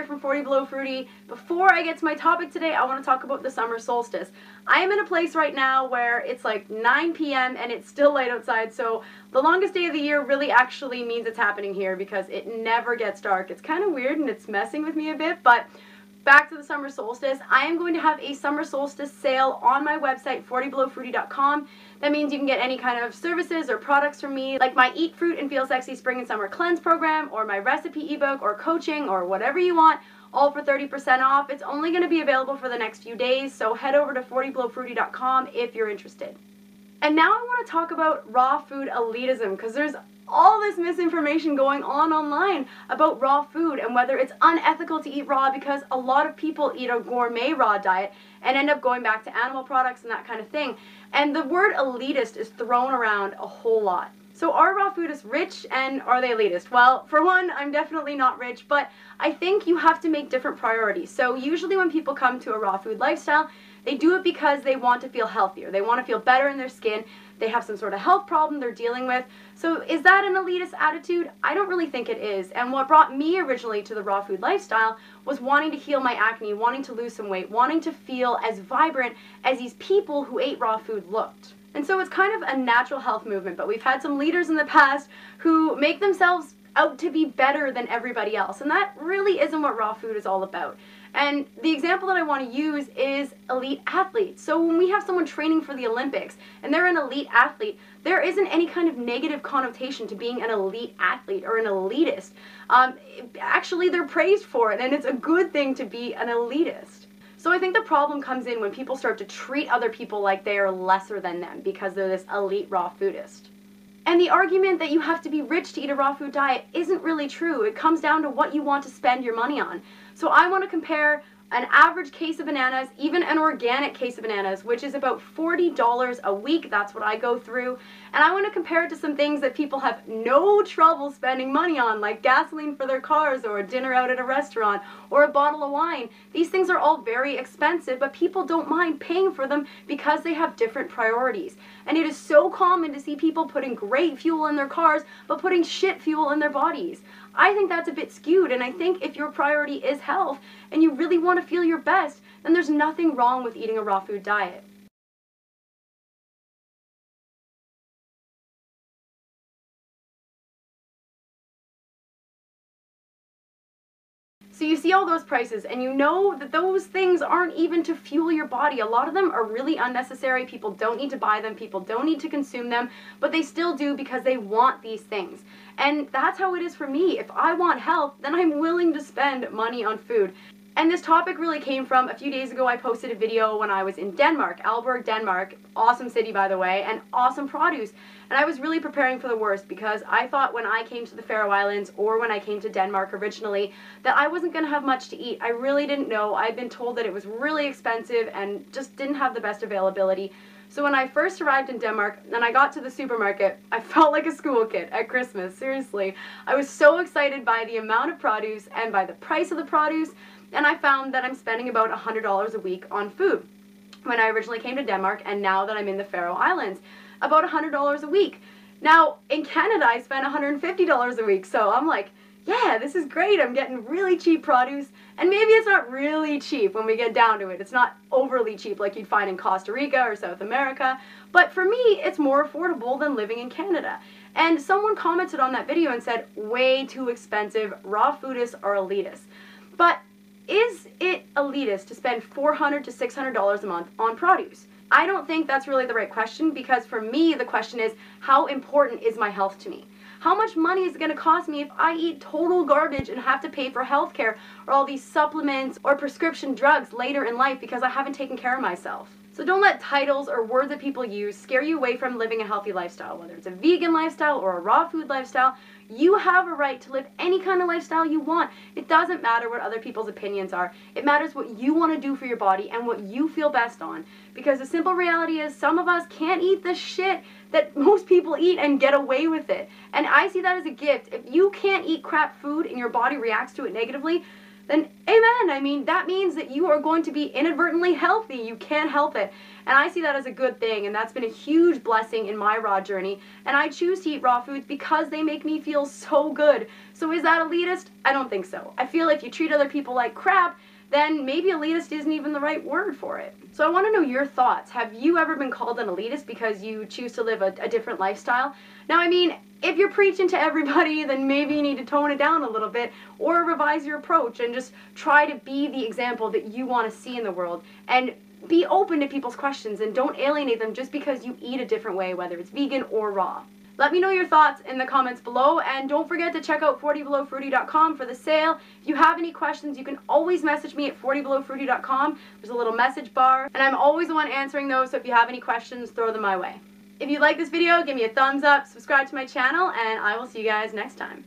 from 40 Below Fruity. Before I get to my topic today, I want to talk about the summer solstice. I am in a place right now where it's like 9 p.m. and it's still light outside, so the longest day of the year really actually means it's happening here because it never gets dark. It's kind of weird and it's messing with me a bit, but back to the summer solstice. I am going to have a summer solstice sale on my website, 40belowfruity.com. That means you can get any kind of services or products from me, like my Eat Fruit and Feel Sexy Spring and Summer Cleanse program, or my recipe ebook, or coaching, or whatever you want, all for 30% off. It's only going to be available for the next few days, so head over to 40belowfruity.com if you're interested. And now I want to talk about raw food elitism, because there's all this misinformation going on online about raw food and whether it's unethical to eat raw, because a lot of people eat a gourmet raw diet and end up going back to animal products and that kind of thing. And the word elitist is thrown around a whole lot. So are raw foodists rich, and are they elitist? Well, for one, I'm definitely not rich, but I think you have to make different priorities. So usually when people come to a raw food lifestyle, they do it because they want to feel healthier. They want to feel better in their skin. They have some sort of health problem they're dealing with. So is that an elitist attitude? I don't really think it is. And what brought me originally to the raw food lifestyle was wanting to heal my acne, wanting to lose some weight, wanting to feel as vibrant as these people who ate raw food looked. And so it's kind of a natural health movement, but we've had some leaders in the past who make themselves out to be better than everybody else, and that really isn't what raw food is all about. And the example that I want to use is elite athletes. So when we have someone training for the Olympics and they're an elite athlete, there isn't any kind of negative connotation to being an elite athlete or an elitist. Actually, they're praised for it, and it's a good thing to be an elitist. So I think the problem comes in when people start to treat other people like they are lesser than them because they're this elite raw foodist. And the argument that you have to be rich to eat a raw food diet isn't really true. It comes down to what you want to spend your money on. So I want to compare an average case of bananas, even an organic case of bananas, which is about $40 a week. That's what I go through. And I want to compare it to some things that people have no trouble spending money on, like gasoline for their cars, or a dinner out at a restaurant, or a bottle of wine. These things are all very expensive, but people don't mind paying for them because they have different priorities. And it is so common to see people putting great fuel in their cars, but putting shit fuel in their bodies. I think that's a bit skewed, and I think if your priority is health and you really want to feel your best, then there's nothing wrong with eating a raw food diet. So you see all those prices and you know that those things aren't even to fuel your body. A lot of them are really unnecessary. People don't need to buy them. People don't need to consume them, but they still do because they want these things. And that's how it is for me. If I want health, then I'm willing to spend money on food. And this topic really came from a few days ago. I posted a video when I was in Denmark, Aalborg, Denmark. Awesome city, by the way, and awesome produce. And I was really preparing for the worst because I thought when I came to the Faroe Islands, or when I came to Denmark originally, that I wasn't going to have much to eat. I really didn't know. I'd been told that it was really expensive and just didn't have the best availability. So when I first arrived in Denmark and I got to the supermarket, I felt like a school kid at Christmas, seriously. I was so excited by the amount of produce and by the price of the produce, and I found that I'm spending about $100 a week on food when I originally came to Denmark, and now that I'm in the Faroe Islands, about $100 a week. Now, in Canada, I spent $150 a week, so I'm like, yeah, this is great. I'm getting really cheap produce, and maybe it's not really cheap when we get down to it. It's not overly cheap like you'd find in Costa Rica or South America, but for me, it's more affordable than living in Canada. And someone commented on that video and said, way too expensive, raw foodists are elitists. But is it elitist to spend $400 to $600 a month on produce? I don't think that's really the right question, because for me, the question is, how important is my health to me? How much money is it going to cost me if I eat total garbage and have to pay for healthcare or all these supplements or prescription drugs later in life because I haven't taken care of myself? So don't let titles or words that people use scare you away from living a healthy lifestyle. Whether it's a vegan lifestyle or a raw food lifestyle, you have a right to live any kind of lifestyle you want. It doesn't matter what other people's opinions are. It matters what you want to do for your body and what you feel best on. Because the simple reality is, some of us can't eat the shit that most people eat and get away with it. And I see that as a gift. If you can't eat crap food and your body reacts to it negatively, then amen. I mean, that means that you are going to be inadvertently healthy. You can't help it. And I see that as a good thing, and that's been a huge blessing in my raw journey. And I choose to eat raw foods because they make me feel so good. So is that elitist? I don't think so. I feel if you treat other people like crap, then maybe elitist isn't even the right word for it. So I want to know your thoughts. Have you ever been called an elitist because you choose to live a different lifestyle? Now, I mean, if you're preaching to everybody, then maybe you need to tone it down a little bit or revise your approach and just try to be the example that you want to see in the world. And be open to people's questions and don't alienate them just because you eat a different way, whether it's vegan or raw. Let me know your thoughts in the comments below, and don't forget to check out 40belowfruity.com for the sale. If you have any questions, you can always message me at 40belowfruity.com. There's a little message bar, and I'm always the one answering those, so if you have any questions, throw them my way. If you like this video, give me a thumbs up, subscribe to my channel, and I will see you guys next time.